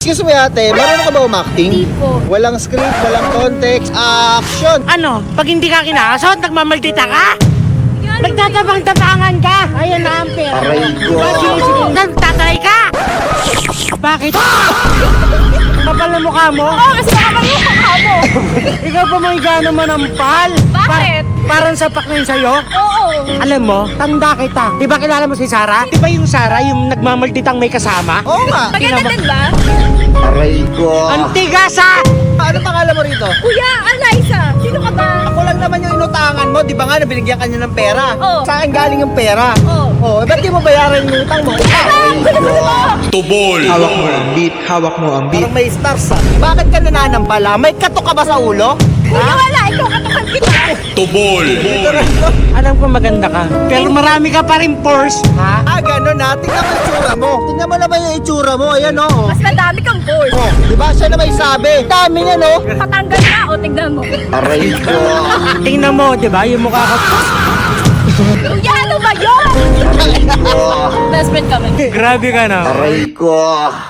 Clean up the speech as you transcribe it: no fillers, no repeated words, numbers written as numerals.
Excuse me ate, marunong ka ba umacting? Hindi po. Walang script, walang context, action! Ano? Pag hindi ka kinakasot, nagmamaldita ka? Nagtatabang-tabangan ka? Ayan na ang pera. Aray ko! Nagtatry ka? Bakit? Kapal na mukha mo? Oo, kasi makapal yung mukha mo. Ikaw pa may gano'n manampal? Bakit? Parang sapak na yun sa'yo? Oo. Alam mo, tanda kita. Di ba kilala mo si Sarah? Di ba yung Sarah, yung nagmamalditang may kasama? Oo nga! Maganda din ba? Aray ko! Ang tigas Ano pangalan mo rito? Kuya, Eliza, sino ka ba? Ako lang naman yung inutangan mo, di ba nga nabinigyan ka niya ng pera? Oo. Sa akin galing yung pera. Oo. Oh, ba't di mo bayaran yung utang mo? Tubol! Hawak mo ang beat, hawak mo ang beat. Parang may stars ah. Bakit ka nananampala? May katok ka ba sa ulo? Kuya, wala. Ikaw katukan kita. Tubol! Alam ko maganda ka. Pero marami ka pa rin pores. Ha? Ah, ganun na. Tingnan mo yung itsura mo. Tingnan mo naman yung itsura mo. Ayan o. Oh. Mas madami kang balls. Oh, di ba siya na may sabi? Dami niya no? Patanggal na o tignan mo. Aray ko. Tingnan mo, di ba? Yung mukha ko. Kuya, ano ba yun? Best friend kami. Grabe ka na. Aray ko.